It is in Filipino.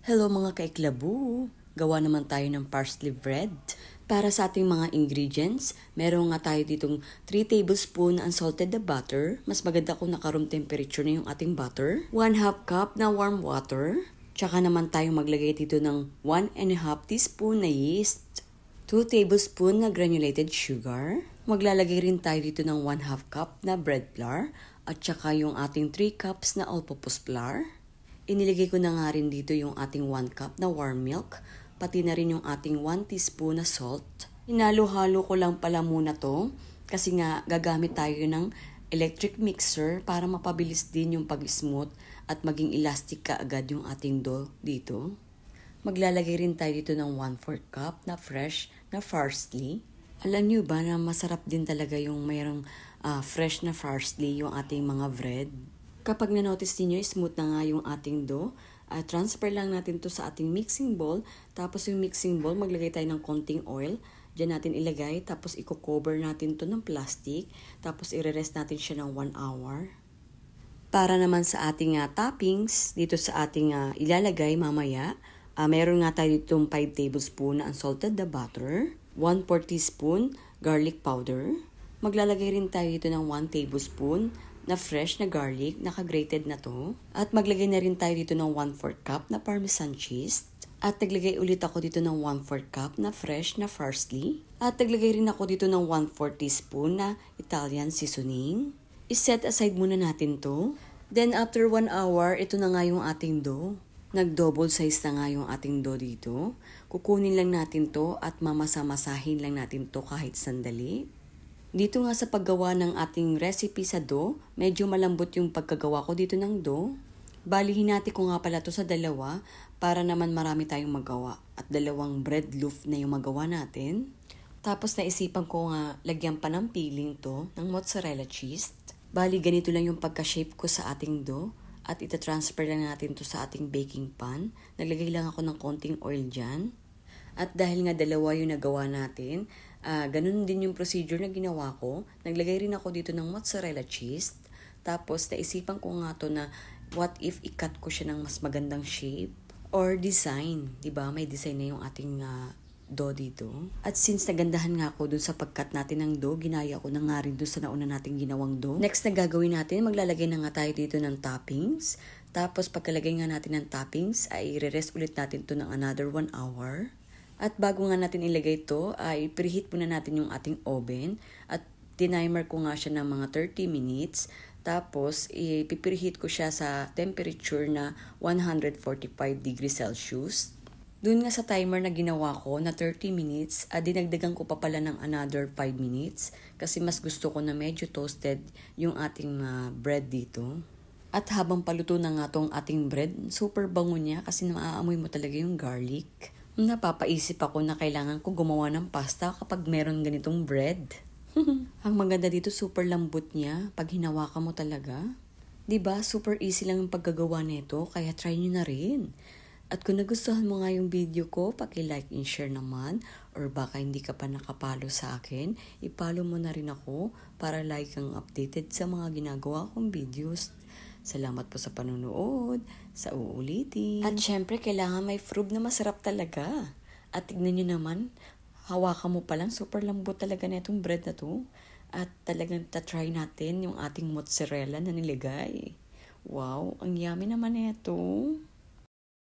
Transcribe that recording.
Hello mga kaiklabu! Gawa naman tayo ng parsley bread. Para sa ating mga ingredients, meron nga tayo ditong 3 tablespoon unsalted na butter. Mas maganda kung naka-room temperature na yung ating butter. 1/2 cup na warm water. Tsaka naman tayo maglagay dito ng 1 and a half teaspoon na yeast. 2 tablespoon na granulated sugar. Maglalagay rin tayo dito ng 1/2 cup na bread flour. At tsaka yung ating 3 cups na all-purpose flour. Iniligay ko na nga rin dito yung ating 1 cup na warm milk, pati na rin yung ating 1 teaspoon na salt. Hinalo-halo ko lang pala muna to kasi nga gagamit tayo ng electric mixer para mapabilis din yung pag-smooth at maging elastic kaagad yung ating dough dito. Maglalagay rin tayo dito ng 1/4 cup na fresh na parsley. Alam nyo ba na masarap din talaga yung mayroong fresh na parsley yung ating mga bread? Kapag na-notice niyo smooth na nga yung ating dough, transfer lang natin to sa ating mixing bowl. Tapos yung mixing bowl, maglagay tayo ng konting oil. Diyan natin ilagay, tapos i-cover natin to ng plastic. Tapos i-rest natin siya ng 1 hour. Para naman sa ating toppings, dito sa ating ilalagay mamaya, meron nga tayo ditong 5 tablespoon na unsalted na butter, 1/4 teaspoon garlic powder. Maglalagay rin tayo dito ng 1 tablespoon na fresh na garlic, naka-grated na to. At maglagay na rin tayo dito ng 1/4 cup na parmesan cheese. At naglagay ulit ako dito ng 1/4 cup na fresh na parsley. At naglagay rin ako dito ng 1/4 teaspoon na Italian seasoning. I-set aside muna natin to. Then after 1 hour, ito na nga yung ating dough. Nag-double size na nga yung ating dough dito. Kukunin lang natin to at mamasa-masahin lang natin to kahit sandali. Dito nga sa paggawa ng ating recipe sa dough, medyo malambot yung pagkagawa ko dito ng dough. Balihin natin ko nga pala to sa dalawa para naman marami tayong magawa. At 2 bread loaf na yung magawa natin. Tapos naisipan ko nga lagyan pa ng filling to ng mozzarella cheese. Bali ganito lang yung pagka-shape ko sa ating dough. At ita-transfer lang natin to sa ating baking pan. Naglagay lang ako ng konting oil dyan. At dahil nga 2 yung nagawa natin, ganun din yung procedure na ginawa ko. Naglagay rin ako dito ng mozzarella cheese. Tapos naisipan ko nga to na what if i-cut ko siya ng mas magandang shape or design. Diba? May design na yung ating dough dito. At since nagandahan nga ako dun sa pagkat natin ng dough, ginaya ko na nga rin dun sa nauna nating ginawang dough. Next na gagawin natin, maglalagay na nga tayo dito ng toppings. Tapos pagkalagay nga natin ng toppings, ay i-rest ulit natin to ng another 1 hour. At bago nga natin ilagay ito, ay preheat muna natin yung ating oven. At tinimer ko nga siya ng mga 30 minutes. Tapos, ipipreheat ko siya sa temperature na 145 degrees Celsius. Doon nga sa timer na ginawa ko na 30 minutes, dinagdagan ko pa pala ng another 5 minutes. Kasi mas gusto ko na medyo toasted yung ating bread dito. At habang paluto na nga tong ating bread, super bango niya kasi naaamoy mo talaga yung garlic. Napapaisip ako na kailangan ko gumawa ng pasta kapag meron ganitong bread. Ang maganda dito, super lambot niya pag hinawakan mo talaga. Diba, super easy lang yung paggagawa nito, kaya try nyo na rin. At kung nagustuhan mo nga yung video ko, paki-like and share naman. Or baka hindi ka pa nakapalo sa akin, ipalo mo na rin ako para like kang updated sa mga ginagawa kong videos. Salamat po sa panunood, sa uulitin. At syempre, kailangan may fruit na masarap talaga. At tignan nyo naman, hawakan mo pa lang, super lambot talaga na itong bread na to. At talagang try natin yung ating mozzarella na nilagay. Wow, ang yummy naman ito.